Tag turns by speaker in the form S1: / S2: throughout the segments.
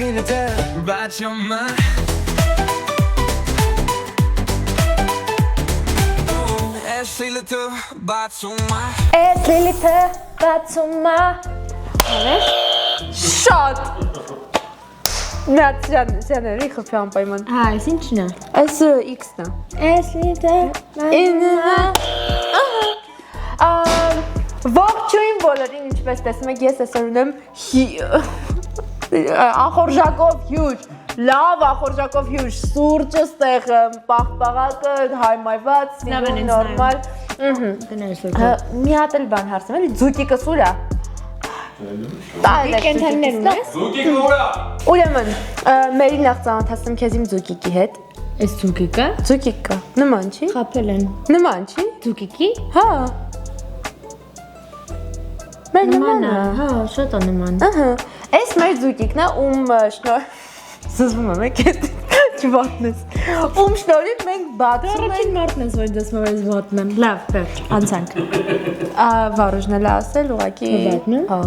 S1: Eslilite Bachama Eslilite Bachama
S2: Eslilite Bachama Շատ Նյաց ջաների խփյան պայման
S3: այս ինչն է
S2: այս x-ն է
S3: Eslilite
S2: Ողջույն բոլորին ինչպես տեսնում եք ես այսօր ունեմ ախորժակով հյուր լավ ախորժակով հյուր սուրճը ստեղը պաղպաղակը հայմայված նորմալ մի հատ էլ բան հարցնում էլի ձուկիկը սուրա
S3: կենթանիներ ունես
S4: Ձուկիկ ուրա
S2: Ուրեմն մերի նախ ծանոթացնում քեզ իմ ձուկիկի հետ
S3: Այս ձուկիկը
S2: ձուկիկը նման չի
S3: խափել են
S2: նման չի
S3: ձուկիկի
S2: հա Մեր
S3: նման է հա շատ է նման
S2: ահա այս մեր ձուկիկն է ում շնոր զզվում եմ եք չվատնես ում շնորհիվ մենք բացում
S3: Առաջին մարդն ես որ դες մորես վատնեմ լավ վերջ անցանք
S2: վարուժն էլ ասել ուղղակի
S3: Վատնը?
S2: հա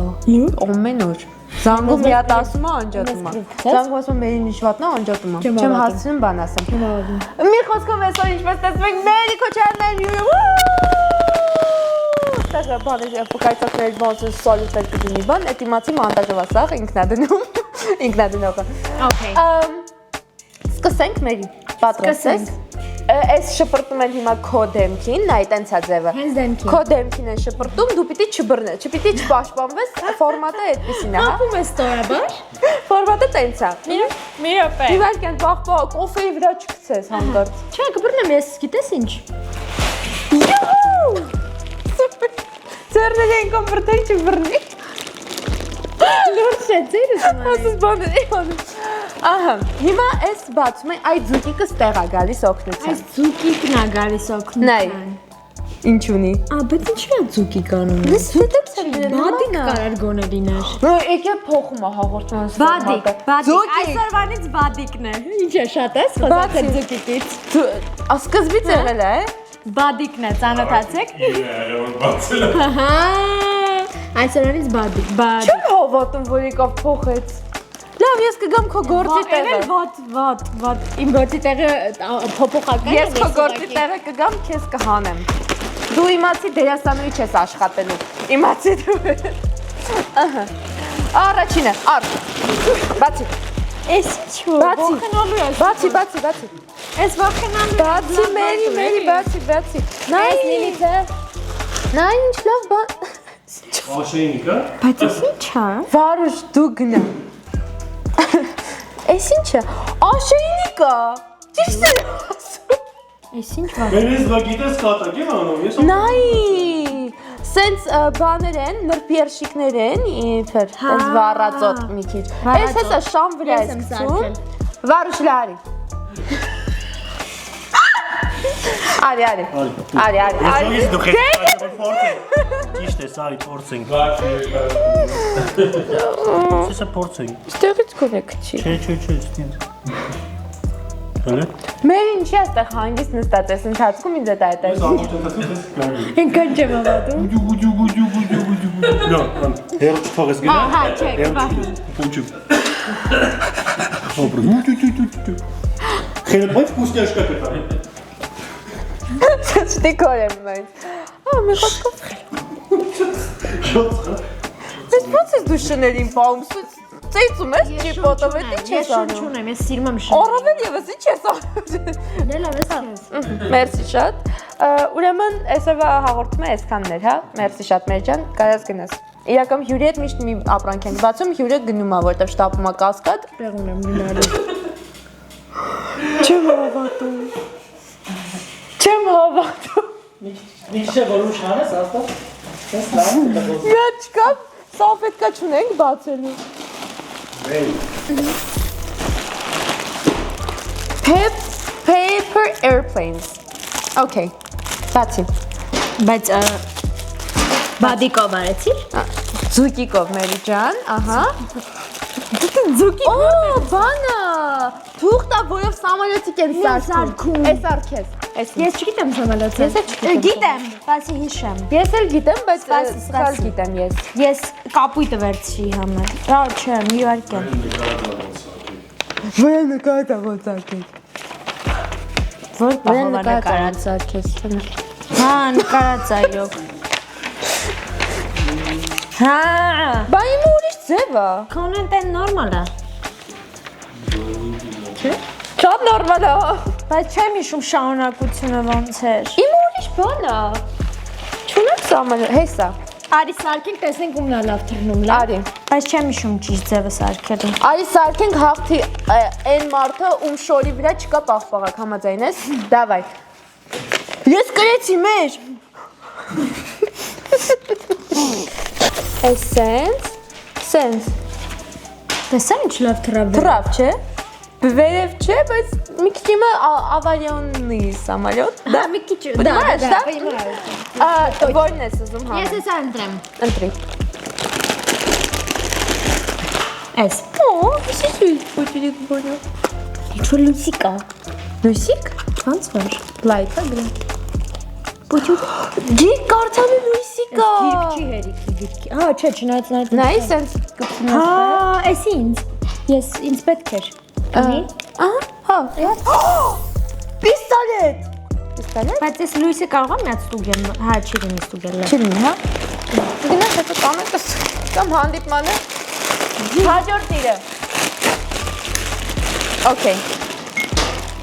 S2: ամեն օր զանգում մի հատ ասում է անջատում է զանգում ասում մերին ինչ վատնա անջատում է չեմ հասցնում բան ասեմ մի խոսքով այսօր ինչպես տեսնում եք Մերի Քոչարյանն հյուրը Ստեղը բանը պկայցակների բանսը սոլուտել կդինի բան, էտ իմացի մանդաժով ասաղ ինքնադնողը
S3: Okay
S2: Սկսենք մերի, պատրաստ ես Այս շպրտում են հիմա քո դեմքին, նայ տենցա ձևը
S3: Հենց դեմքին
S2: Քո դեմքին են շպրտում, դու պիտի չբրնես, չպիտի չպաշպանվես, ֆորմատը այդպիսին է, հա
S3: Ապում ես ստորաբար
S2: Ֆորմատը տենցա
S3: Մի րոպե
S2: Իվարկյան պաղպա, կոֆեի վրա չկցես հանկարծ
S3: Չէ կբռնեմ ես գիտես ինչ
S2: Ձերները են կոմպրտել չբրնի
S3: Լուրջ է ձերս
S2: Ասես բաներ անում Ահա, հիմա այս բացում են, այդ ձուկիկը ստեղ է գալիս օգնության
S3: Այս ձուկիկն է գալիս օգնության
S2: Ինչ ունի
S3: բայց ինչու է ձուկիկ անում
S2: Ես դեպս էլ
S3: Բադիկ կարար գոնե լիներ
S2: Եկե փոխում է հաղորդման
S3: Բադիկ այսօրվանից բադիկն է Ինչ է շատ ես խոսացել ձուկիկից
S2: Սկզբից եղել է
S3: Բադիկն է ծանոթացեք
S4: Երևան բացել
S3: Հա Այսօրվանից բադիկ
S2: Չեմ հավատում, որ եկավ փոխեց Լավ, ես կգամ քո գործի տեղը
S3: Վատ Իմ գործի տեղը փոփոխական
S2: Ես քո գործի տեղը կգամ, քեզ կհանեմ Դու իմացի դերասանուհի չես աշխատելու Իմացի դու Ահա Առաջինը, բացի
S3: Էս ինչու ոխնալու ես
S2: Բացի
S3: Էս ոխնալու
S2: Բացի մերի բացի
S3: Այս Լիլիթը
S2: Նա ինչ լավ բան
S4: Աշենիկը
S3: Բայց էս ինչ է
S2: Վարուժ դու գնա Էս ինչ է Աշենիկա Ճիշտ է
S3: Էս ինչ վատ
S4: Մերես բա գիտես կատակ եմ անում ես
S2: Նայի Սենց բաներ են, նրպերշիկներ են, իբր, այս վառածոտ մի քիչ Էս հեսա շամ վրա ես կծում Վարուժ լարի Արի
S4: դու խեցի փորձենք Ճիշտ է, սարի փորձենք Սեսա փորձենք
S2: Ստեղից կոնե քչի
S4: Չէ, ստինց Հələ
S2: Մեր ինչի է ստեղ հանգիստ նստած ես ընթացքում ինձ էտ այդ
S4: Ես ամուտենացում ես կարգի
S3: Ինքան չեմ ավատում
S4: Նո, հերո չփողես գնա
S3: Հա, չէ,
S4: Պուչու Օբրու Խելը բայց պուստյաշկա կտա
S2: Չտի կորեմ մայց մի խոսքով Ես ոնց ես դու շներին պահում Ծեյցում ես ճիպոտով էտ ինչ ես անում
S3: չունեմ, ես սիրում եմ շուն
S2: Առավել եվս ինչ ես անում
S3: Դե լավ ես քեզ
S2: Մերսի շատ Ուրեմն այսօրվա հաղորդումը այսքանն էր, հա Մերսի շատ մեր ջան, կարաս գնաս Իրական հյուրի հետ միշտ մի ապրանք ենք բացում, հյուրը գնում է, որտեղ շտապում է կասկադ
S3: Տեղ ունեմ գնալու
S2: Չեմ հավատում
S5: Մի չէ որ ուշ հանես, աստա։ Ես լավ կտակոս։
S2: Մի հատ չկա, սալֆետկա չունենք բացելու Paper airplanes Okay, բացի
S3: Բայց բադիկով արեցիր
S2: Ձուկիկով մերի ջան, ահա
S3: Ձուկի
S2: բանա Թուղթ է, որով սամալյոցիկ են սարքում Էս արքես
S3: Ես չգիտեմ սամալյոցը
S2: Ես էլ
S3: Գիտեմ, բացի հիշեմ
S2: Ես էլ գիտեմ, բայց
S3: Սպասի,
S2: սխալ
S3: սպասի։
S2: գիտեմ ես
S3: Ես կապույտը վերցրի համար Չէ, մի վարքյան
S2: Վրա նկատա ոնցակես։
S3: Որ
S2: Վրա
S3: բաղավանը
S2: նկատա
S3: կարած։
S2: ոնցակես։
S3: Հա, նկարած այո։ Հա,
S2: Բա իմ ուրիշ ձև է։
S3: կոնենտեն նորմալ է։
S2: Շատ նորմալ է։
S3: Բայց չեմ հիշում շարունակությունը ոնց էր։
S2: Իմ ուրիշ բան է։ Չունեմ սամանը, հեսա։
S3: Արի սարքենք, տեսնենք ումն է լավ թռնում, լավ։
S2: Արի։
S3: Բայց չեմ հիշում ճիշտ ձևը սարքելու։
S2: Արի սարքենք հաղթի այն մարդը, ում շորի վրա չկա պաղպաղակ, համաձայն ես։ Դավայ։ Ես կրեցի մեր։ Այս սենց։
S3: Տեսա ինչ լավ թռավ։
S2: Թրավ, չէ։ Վերև չէ, բայց մի քիչ իմը ավարիոննի սամալյոտ։
S3: Դա մի քիչ, դա։
S2: Որն ես ուզում հանել։
S3: Ես էսա ընտրեմ։
S2: Ընտրի։
S3: Էս։
S2: Օ, իսկ ոչինչ բանա։
S3: Ինչ-որ լույսի կա։
S2: Լույսիկ։
S3: Ոնց որ։
S2: Լայթա գրե։ Ոչինչ։ Գիրք կարդալու լույսիկ կա։
S3: Գիրքի հերիքի գիրքի։ Հա, չէ, չնայած նայած։
S2: Նայ սենց կպցնես։
S3: Հա, էս ինձ։ Ես ինձ պետք էր։ Ունի։
S2: Ահա, հա, ես։ Պիստոլետ։ Պիստոլետ։
S3: Բայց ես լույսը կարող եմ միած ստուգել։ Հա, չի լինի ստուգել։
S2: Չլինի, հա։ Գնաս հետո տանեկս կամ հանդիպմանը։ Հաջորդ իրը։ Okay։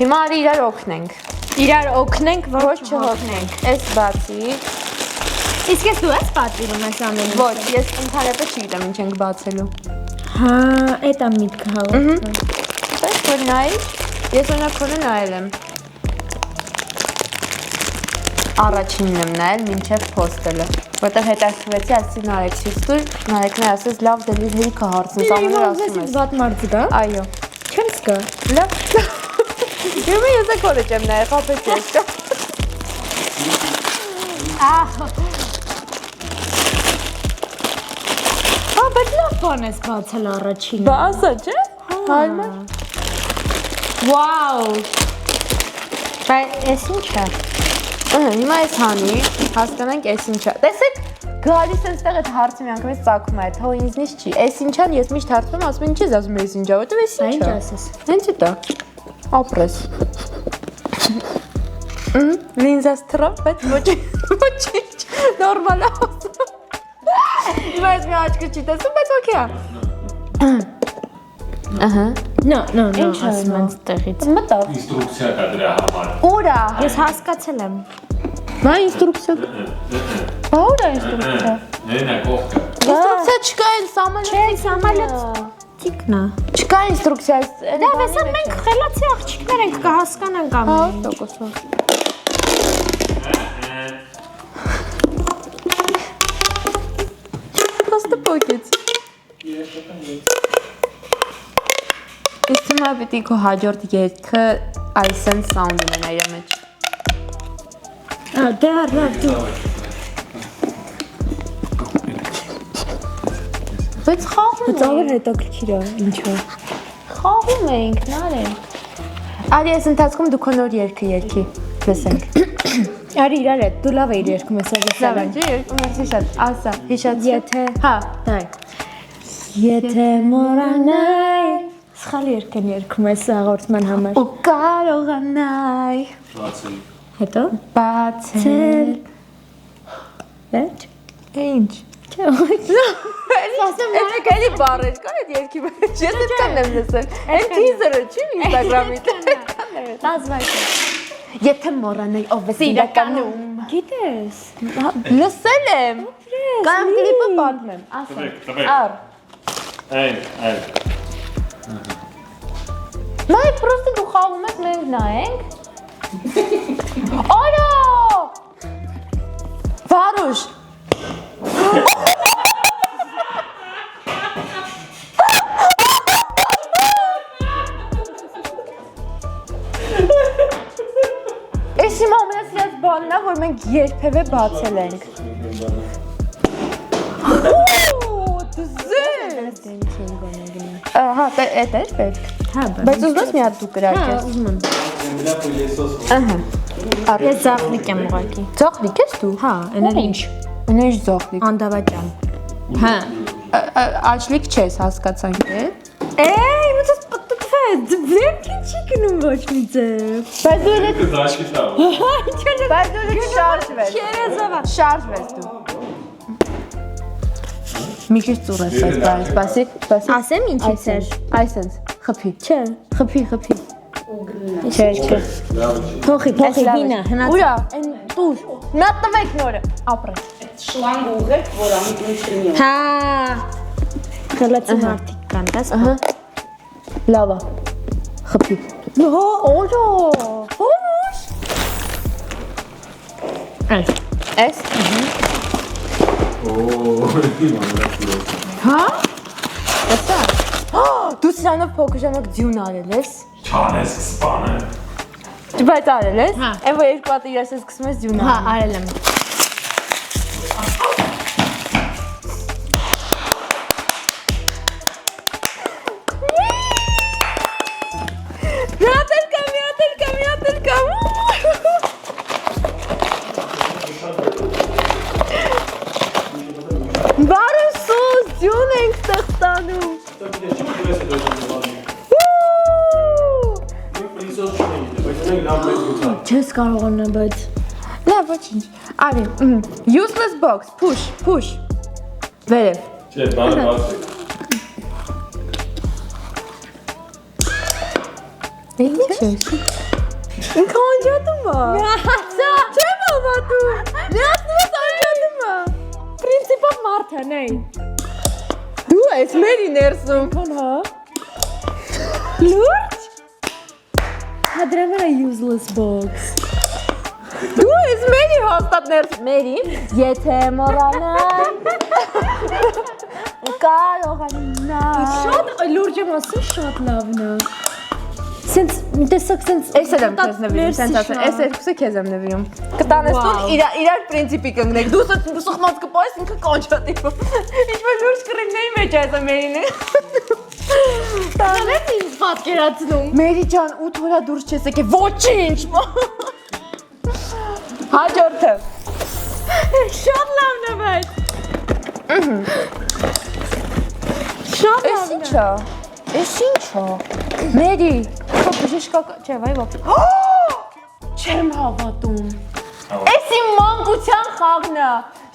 S2: Հիմա արի իրար օգնենք։
S3: Իրար օգնենք,
S2: Ոչ չհոգնենք։ Էս բացի։
S3: Իսկ ես դու ես պատվիրում ես ամեն ինչ։
S2: Ոչ, ես ընդհանրապես չգիտեմ ինչ ենք բացելու։
S3: Հա, էդ է միտքը հա։
S2: Պես որ նայ, ես օրինակ քոնը նայել եմ։ Առաջինն եմ նայել մինչև փոստելը, որտեղ հետաքրքրվեցի, ասի Նարեկ ցույց տուր, Նարեկն է ասես լավ դելիվերի կա հարցնես, ամեն օր ասում ես։
S3: Վատ մարդ գա։
S2: Այո։
S3: Չեմ զգա։
S2: Լավ։ Յումի ես եկորը չեմ նայել, խապեց ես կա։
S3: Հա, բայց լավ բան ես բացել առաջինը։
S2: Բա ասա, չէ։ Հարմար։
S3: Վաու։ Բայց էս ինչ է։
S2: Հիմա ես հանի, հասկանանք էս ինչա։ Տեսեք, գալիս են ստեղ այդ հարցը մի անգամից ծագում է, թող ինձնից չի։ Էս ինչան ես միշտ հարցում ասում եմ, ինչ ես ասում էս ինչա, որտեվ էս ինչա։
S3: Ինչ ասես։
S2: Հենց դա։ Ապրես։ Լինզաս թրավ, բայց ոչինչ, նորմալ է ասում։ Հիմա ես մի աչքը չի տեսում, բայց օքեյ է։ Ահա։
S3: No,
S2: Ինչ է
S3: ասում
S2: նա։
S3: են ստեղից։
S2: Մտավ։
S4: Ինստրուկցիա կա դրա համար։
S2: Ուր է։
S3: Ես հասկացել եմ։
S2: Մա ինստրուկցիա։ Բա ուր է ինստրուկցիա։
S4: Ներնա կողքը։
S2: Ինստրուկցիա չկա էլ սամալյոտ։
S3: Չէ, սամալյոտ տիկնա։
S2: Չկա ինստրուկցիա։
S3: Դա վեսա մենք խելացի աղջիկներ ենք, կհասկանանք ամեն ինչ։
S2: Տոկոսով։ Просто պոկեց։ Ես թվում է պիտի քո հաջորդ երգը այսեն սաունդ ունենա իր մեջ։
S3: Դա լավ դու։
S2: Բայց խաղում
S3: Բայց ավելի հետաքրքիր է, ինչու։
S2: Խաղում ենք, նարենք։ Արի ես ընթացքում դու քո նոր երգը երգի, լսենք։
S3: Արի իրար հետ, դու լավ էիր երգում ես
S2: Լավ
S3: այսօր։
S2: է, ջի, մերսի շատ, ասա, հիշացի։
S3: Եթե
S2: Հա,
S3: դայ։ Եթե մոռանայ, սխալ երգ են երգում ես հաղորդման համար։
S2: ու կարողանայ
S3: Հետո
S2: բացել։
S3: Վերջ։
S2: Ինչ։
S3: Ասեմ
S2: Էլի բառեր կա այդ երգի մեջ, ես այդքան եմ լսել։ Այն թիզերը չի Instagram-ի։
S3: Դասվայր։
S2: Եթե մոռանայ ով է իրականում։
S3: Գիտես։
S2: Լսել եմ։ Կամ կլիպը պատմեմ, ասա։ Ար։
S4: Այն։
S2: Նայ, պրոստը դու խաղում ես, մենք նայենք։ Արա! Վարուշ։ Էս իմ ամենասիրած բանն է, որ մենք երբևէ բացել ենք։ Դզես։ Հա, էդ էր պետք։
S3: Հա,
S2: Բայց ուզում ես մի հատ դու կրակես։
S3: ուզում եմ։
S2: Ահա։
S3: Ես զախլիկ եմ ուղակի։
S2: Ձախլիկ ես դու։
S3: Հա, էնել ինչ։
S2: Ունես ձախլիկ։
S3: Անդավաճան։ Հա։
S2: Աչլիկ չես, հասկացանք է։
S3: Էй, մտած պատտվեց։ Ձերքին չի գնում ոչ մի ձև։
S2: Բայց դու էլ
S4: Դաշկի տավ։
S2: բայց դու էլ շարժվես։
S3: Քերեզավա։
S2: Շարժվես դու։ Մի քիչ ծուռ ես բայց սպասի։
S3: Ասեմ ինչից էր։
S2: Այսենց խփի։
S3: Չէ, խփի։
S2: Չէ։
S3: Փոխի, հինա, հնաց։
S2: Ուրա, այն տուր։ Նա տվեք նորը։ Ապրե։
S6: Շլանգ ուղեք, որ ամիջին չլինի։
S3: Հա։ Խելացի մարդիկ կան, դաս։
S2: Ահա։ Լավ է։ Խփի։ Հո, օջո։ Հոש։ Էս։ Հա։ Էսա։ Դու սրանով փոքր ժամանակ ձյուն արել ես։
S4: Չանես սպանը։
S2: Բայց արել ես։
S3: Հա։
S2: Այն որ երկու հատ իրաց ես սկսում ես ձյուն
S3: Հա,
S2: արել։
S3: արել եմ։
S2: Միատել կա։ Բարուսուս, ձյուն ենք ստեղծանում։
S3: Չես կարողանա, բայց
S2: Լավ, ոչինչ։ Արի, useless box, push։ Վերև։
S4: Չէ, բանը բացի։
S2: Ինչ ես։ Ինքը անջատում է։ Սա չեմ հավատում։ Լիացնում ես անջատում է։
S3: պրինցիպով մարդ է, նայ։
S2: Դու ես մերի ներսում։
S3: Քան հա։ Լուրջ։ Հա դրա վրա useless box։
S2: Դու ես մերի հաստատ ներս։ Մերի, եթե մոռանամ։ Կարողանամ։
S3: Շատ լուրջ եմ ասում, շատ լավն է։ Սենց տեսակ սենց
S2: Էս էլ եմ քեզ նվիրում, սենց ասեմ, էս երկուսը քեզ եմ նվիրում։ Կտանես տուն իրար պրինցիպի կընկնեք։ Դու սխմած կպայես ինքը կանչատի։ Ինչ-որ լուրջ կռիվների մեջ այս ամենին է։
S3: տանես ինձ պատկերացնում։
S2: Մերի ջան, 8 օրա դուրս չես եկել։ Ոչինչ։ Հաջորդը։
S3: Շատ լավն է, բայց։ Շատ
S2: Էս
S3: լավն է։
S2: ի՞նչ է։ Էս ի՞նչ է։ Մերի, բժիշկա, չէ, վայ ոպ։ Չեմ հավատում։ Էս իմ մանկության խաղն է։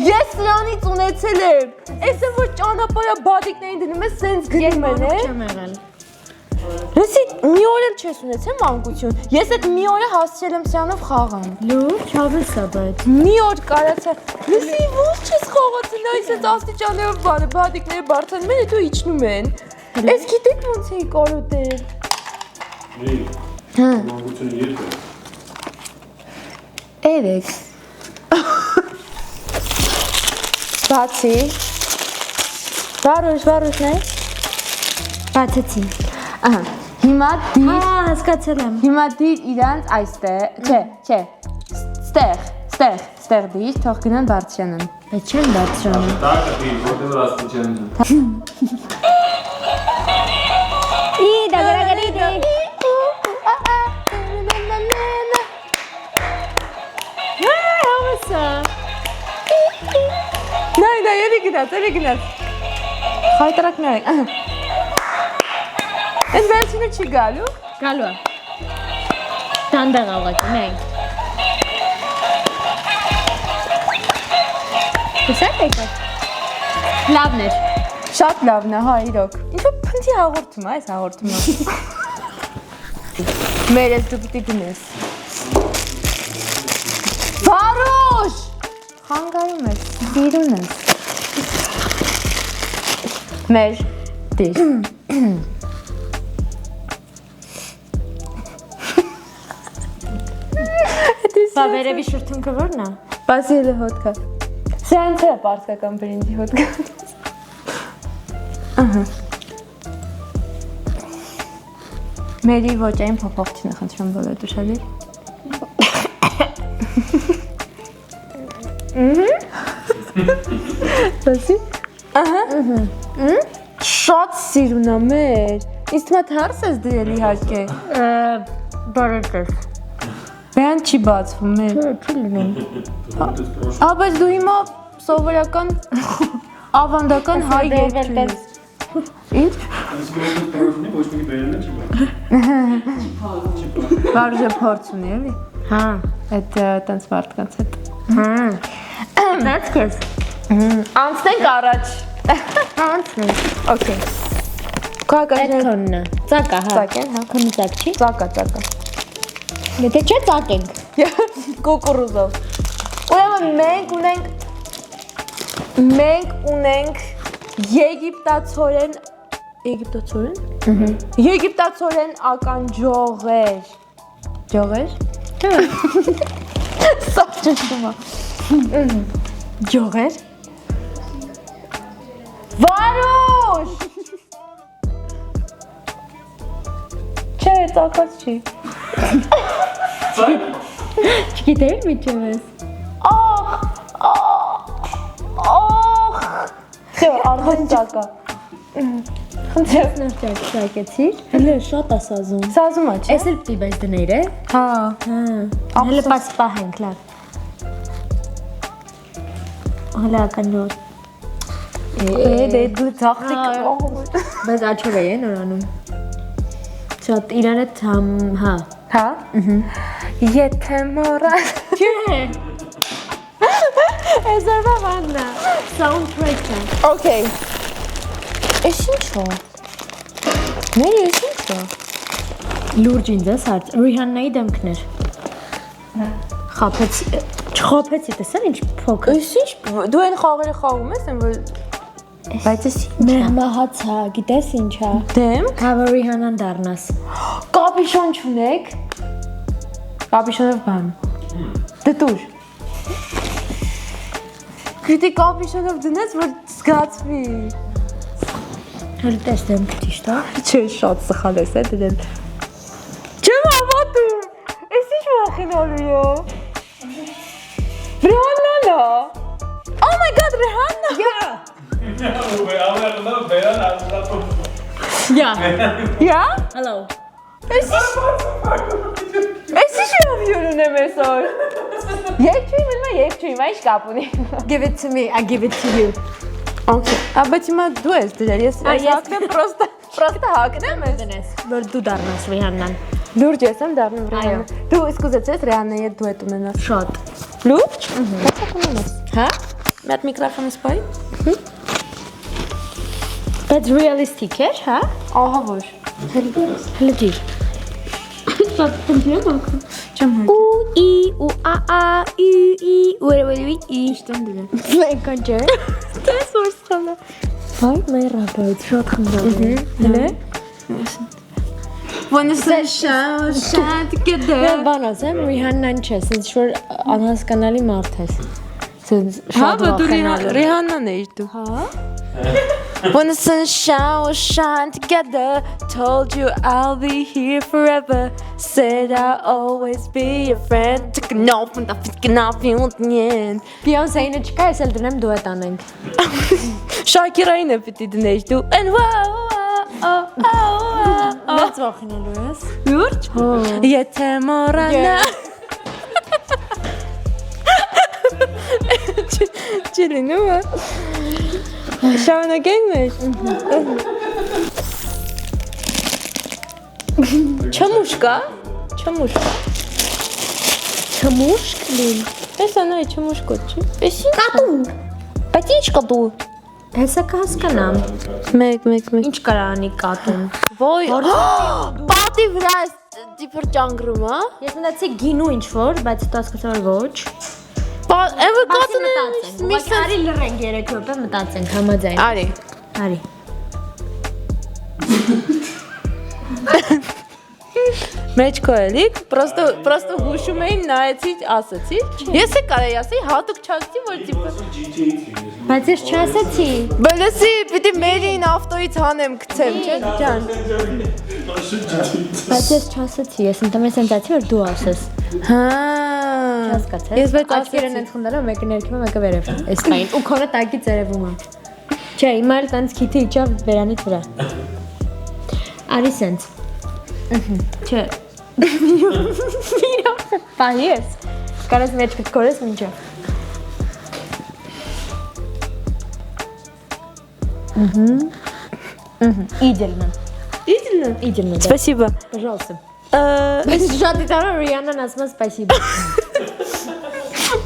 S2: Ես սրանից ունեցել եմ։ Էս է որ ճանապարհա բադիկներին դնում ես, սենց գրում են, է։
S3: Չեմ եղել։
S2: Լսի, մի օր էլ չես ունեցել մանկություն։ Ես այդ մի օրը հասցրել եմ սրանով խաղան։
S3: Լուրջ, հավես է, բայց։
S2: Մի օր կարացա։ Լսի, ո՞նց չես խաղացել, այս այդ աստիճաններով բանը, բադիկները բարձրանում են, հետո իջնում են։ Էս գիտեք ոնց էի կարոտել։
S4: Հա։ Մանկությունը երբ է։
S2: Էրեք։ Բացի։ Վարուշ նայ։
S3: Բացեցի։
S2: Ահա։ Հիմա դիր,
S3: Հա, հասկացել եմ։
S2: հիմա դիր իրանց այստեղ, չէ։ Ստեղ դիր, թող գնան բարձրանան։
S3: Բայց չեմ բարձրանում։
S4: Տակը դի, որտեղ աստիճանն է։
S3: Ի, դագարագարի դի։ Հավես է։
S2: Նայ, երի գնաց։ Խայտարակ նայ։ Այս վերջինը չի գալու։
S3: Գալու է։ Տանդեղ աղաքի, նայ։ Տեսակ եկավ։ Լավն էր։
S2: Շատ լավն է, հա, իրոք։ Ինչո՞ւ փնթի հաղորդում է, այս հաղորդումը։ Մեր ես դու պիտի գնես։ Վարուշ! Խանգարում ես, դիրուն ես։ Մեր դիր։
S3: Բա վերևի շուրթունքը որն է։
S2: Բասիլը հոտկա։ Սրանց է պարսկական բրինձի հոտկա։ Ահա։ Մերի ոճային փոփոխություն է խնդրում բոլոր ուշալի։ Բասի։ Ահա։ Շատ սիրուն է մեր։ Իսկ մատ հարս ես դրել իհարկե։
S3: Բարեկես։
S2: Բան չի բացվում մեր։
S3: Չի լինում։
S2: Բայց դու հիմա սովորական ավանդական հայ երկրի ես։ Ինչ։
S4: Այս գոլը պրոֆնի ոչ մի բերել չի բան։
S2: Վարժը փորձ ունի էլի։
S3: Հա։
S2: Այդ տենց մարդկանց հետ։
S3: That's good.
S2: Անցնենք առաջ։
S3: Անցնենք։
S2: Okay։ Կա
S3: Քոննա։ Ծակա, հա։
S2: Ծակեն, հա։
S3: Քոնի ծակ չի։
S2: Ծակա։
S3: Եթե չէ ծակենք։
S2: Կոկորուզով։ Ուրեմն մենք ունենք Եգիպտացորեն ականջողեր։ Ջողեր։ Սա ճշտում է։ Ջողեր։ Վարուշ։ Չէ, ծակած չի։
S3: Չգիտեի միջևս։
S2: Արդեն ծակա։
S3: Խնդրեմ ծակեցիր։ Հələ շատ է սազում։
S2: Սազում է, չէ։
S3: Էս էլ պիտի բայց դներ է։
S2: Հա։
S3: Հələ պասպահենք լավ։ Հələ ականջով։
S2: Դե դու ծախտիկ։
S3: Բայց աչով է նորանում։ Շատ իրանը թամ, հա։
S2: Հա։ Եթե մոռան։
S3: Չէ։ Էսարվա վաննա։ Soundtrack-ը։
S2: Okay։ Էս ինչ է։ Մեր էս ինչ է։
S3: Լուրջ ինձ է սարց։ Ռիհաննայի դեմքներ։ Խափեց, չխափեցի, տեսան ինչ փոքր։
S2: Էս ինչ դու այն խաղերը խաղում ես, որ բայց էս
S3: Մահացա, գիտես ինչա։
S2: դեմ
S3: Հավը Ռիհանան դառնաս։
S2: կապիշոն չունեք։ Կապիշոնով բան։ Դտուր։ Գիտի կապիշոնով դնես, որ զգացվի։
S3: Հələ տեսնեմ ճիշտ է։
S2: Չէ, շատ սխալ ես է դրել։ Չեմ հավատում։ Էս ինչ վախենալու է։ Ռիհաննան է։ Oh my god, Rihanna։ Yeah?
S3: Hello։
S2: Էս ինչ ավյուն ունեմ այսօր։ Եկ չույմ, ինչ կապ ունի։
S3: Give it to me, I give it to you։
S2: Okay, բայց հիմա դու ես դրել, ես հակնեմ պրոստը հակնեմ ես։
S3: Դնես, որ դու դառնաս Ռիհաննան։
S2: Լուրջ ես եմ դառնում Ռիհաննա։ Դու իսկուզեցես Ռիհաննայի հետ դուետ ունենաս։
S3: Շատ։
S2: Լուրջ։ Բայց ունենաս։
S3: Հա։
S2: Մի հատ միկրոֆոնը սպայի։
S3: Բայց realistic էր, հա։
S2: Ահա որ։
S3: Հələ ջիր։ Շատ խնդրեմ ակը։
S2: Չեմ հայտ։
S3: Ու ի ու ա ü ի ու իշտեն դրել։ Մենքանջը։
S2: Դες որ սխալը։
S3: Հայ մայրաբոյ, շատ խնդրեմ։
S2: Հլե։ When the sun shines together։
S3: Ես բան ասեմ, Ռիհաննան չես, ինձ որ անհասկանալի մարդ ես։ Սենց
S2: Հա,
S3: շատ
S2: դու
S3: վախենալու։
S2: Ռիհաննան ես դու։
S3: Հա։
S2: When the sunshine will shine together, told you I'll be here forever. Said I'll always be your friend. Took an off and fucking off you again.
S3: Բիոնսեինը չկա, ես էլ դնեմ դուետ անենք։
S2: Շակիրային է պիտի դնեሽ դու։ And
S3: Դից վախենալու ես։
S2: Լուրջ։ Եթե մոռանա։ Չլինում է։ Շարունակենք մեր։ Չմուշկա։
S3: Չմուշկ լին։
S2: Էս անայ չմուշկոտ չի։ Էս ինչ։
S3: Կատու։
S2: Բայց ինչ կատու։
S3: Հեսա կհասկանամ։
S2: Մեկ։
S3: Ինչ կարա անի կատուն։
S2: Ոյ։ Պատի վրա է դիպր ճանգրում, հա։
S3: Ես մտածի գինու ինչ որ, բայց հետո հասկացա որ ոչ։
S2: Էվը կատուն է։
S3: Բայց արի լռենք 3 րոպե մտածենք համաձայն։
S2: Արի։
S3: Արի։
S2: Մեջ քո էլի, պրոստո հուշում էին, նայեցի, ասացի։ Ես է կարեի ասեի, հատուկ չասեցի, որ տիպը։
S3: Բայց ես չասեցի։
S2: Բլեսի, պիտի մերին ավտոից հանեմ գցեմ, չէ՞ ջան։
S3: Բայց ես չասեցի, ես ընդամենը ասացի որ դու ասես։
S2: Հա։
S3: Հասկացա։
S2: Ես բայց
S3: աչքերն են խնդրել, մեկը ներքևը, մեկը վերև։ Էս բային ու քոնը տակից երևում է։ Չէ, հիմա էլ տենց քիթի իջավ վերանից վրա։ Արի սենց։ Չէ։ Բան ես։ Կարես մեջ կտկորես մինչև։ Идеально.
S2: Идеально. Спасибо.
S3: Пожалуйста. Շատ դառը Ռիաննան ասում է спасибо։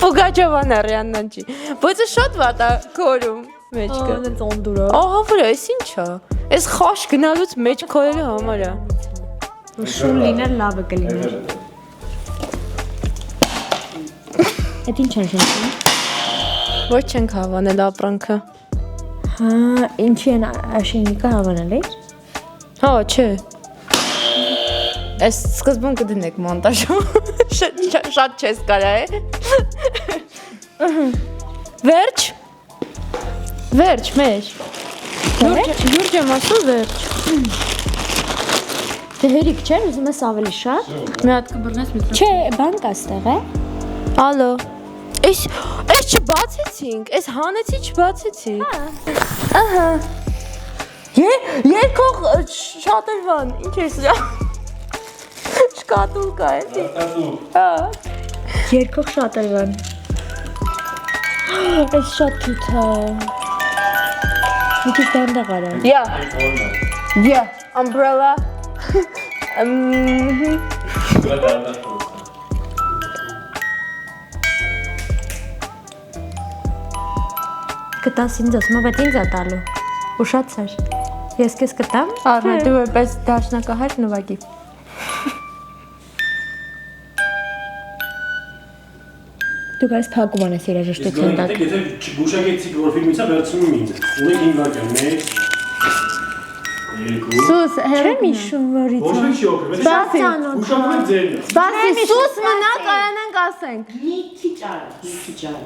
S2: Պուգաչովան է Ռիաննան չի։ Բայց շատ վատ է քորում մեջքը։
S3: Ահա ծոնդուրա։
S2: Ահա վրա, էս ինչ է։ Էս խաշ գնալուց մեջ քորելու համար է։
S3: Շուն լինել լավը կլիներ։ Էդ ինչ են շնչում։
S2: Ոչ չենք հավանել ապրանքը։
S3: Հա, ինչի են աշինիկը հավանել է։
S2: Հա, չէ։ Էս սկզբում կդնեք մոնտաժում։ Շատ չես կարա է։ Վերջ։ Վերջ մեջ։ Լուրջ եմ ասում վերջ։
S3: Դե հերիք չէ, ուզում ես ավելի շատ։
S2: Մի հատ կբռնես մի։
S3: Չէ, բան կա ստեղ է։
S2: Ալո։ Էս չբացեցինք, էս հանեցի չբացեցի։ Ահա։ Երկող շատերվան, ինչ է սրա։ Շկատուլկա է։ Հա։
S3: Երկող շատերվան։ Այս շատ քիթ է։ Մի քիչ դանդաղ արա։
S2: Yeah, umbrella։
S3: Կտաս ինձ ասում, բայց ինձ է տալու։ Ուշացար։ Ես քեզ կտամ։
S2: Արմե դու որպես դաշնակահար նվագի։
S3: Դու գայս փակում անես երաժշտության տակ։
S4: Եթե չգուշակեցիք, որ ֆիլմից է վերցնում ինձ։ Ունեք 5 վայրկյան, 1 2
S2: Սուս
S3: Չեմ հիշում որից։
S4: Ոչ մի չի օգնում, եթե գուշակում եք ձերն։
S2: Բասի սուս մնա կարանանք ասենք։
S6: Մի քիչ արա, մի քիչ արա։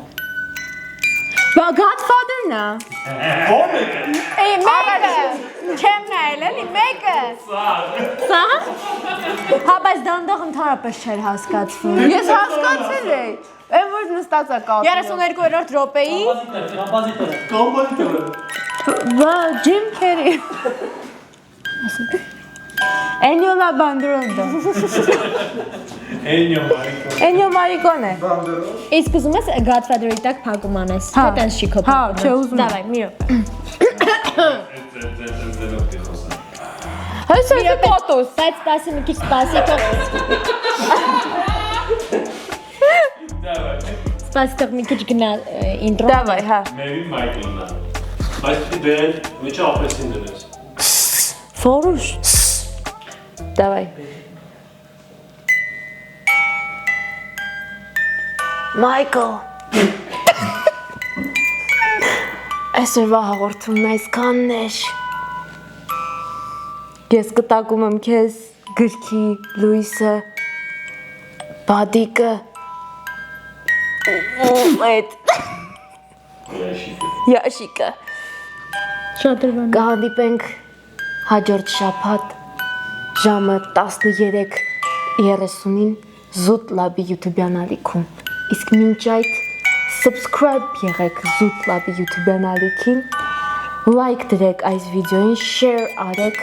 S2: Բա Godfather-ն է։
S4: Ո՞ր եք։
S2: Էй մեկը։ Չեմ նայել էլի մեկը։ Սա։
S3: Հա, բայց դանդաղ ընդհանրապես չէր հասկացվում։
S2: Ես հասկացել էի։ Այն որ նստած է կապը։ 32-րդ րոպեի։
S4: Կոմպոզիտորը։
S2: Բա Jim Carrey։ Էնյո Բանդրոնդը։ Էնյո Մարիկոնը։
S3: Իսկ ուզում ես Godfather-ի տակ փակում անես։
S2: Հա,
S3: Դա տես չի քո։
S2: հա, չէ, ուզում եմ։
S3: Դավայ, մի րոպե։
S2: Հեսա կոտոս։
S3: Բայց սպասի մի քիչ սպասի թող։ Սպասի թող մի քիչ գնա ինտրո։
S2: Դավայ, հա։
S4: Մերի Մայքլն է։ Բայց պիտի բերել, մեջը ապեսին դնես։
S2: Ֆորուշ։ Դավայ։ Մայքլ։ Այսօրվա հաղորդումն այսքանն էր։ Ես կտակում եմ քեզ գրքի լույսը, բադիկը, այդ Յաշիկը։
S3: Շատրվան։
S2: Կհանդիպենք հաջորդ շաբաթ ժամը 13:30-ին Զուտ լաբի YouTube-յան ալիքում։ Իսկ մինչ այդ subscribe եղեք Զուտ լաբի YouTube-յան ալիքին, like դրեք այս վիդեոին, share արեք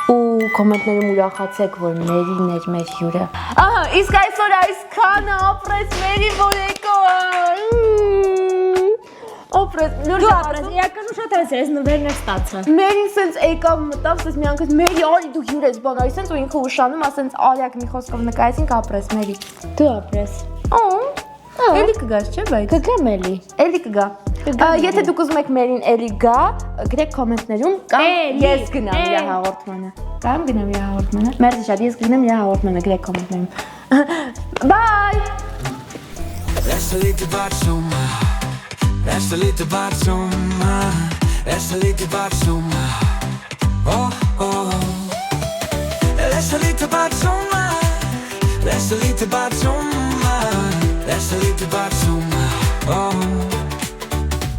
S2: ու կոմենտներում ուրախացեք, որ Մերին էր մեր հյուրը։ Ահա, իսկ այսօր այսքանը ապրեց Մերի Բորեկո։ Ապրեց,
S3: Դու ապրես, իրականում շատ հեսրես նվերն է ստացա։
S2: Մերին սենց եկավ մտավ, սենց մի անգամ Մերի արի դու հյուր ես բան, այսենց ու ինքը ուշանում, ասենց արյակ մի խոսքով նկայեցինք ապրես Մերի։
S3: Դու ապրես։
S2: Էլի կգաս, չէ՞ բայց։
S3: Կգամ էլի։
S2: Էլի կգա։ Եթե դուք ուզում եք Մերին էլի գա, գրեք կոմենտներում կամ ես գնամ իր հաղորդմանը։ Կամ գնամ իր հաղորդմանը։ Մերձի շատ, ես գնամ իր հաղորդմանը, գրեք կոմենտներում։ Bye։
S1: That's a little bit summa. That's a little bit summa. That's a little bit summa. Oh, oh. That's a little bit summa. That's a little bit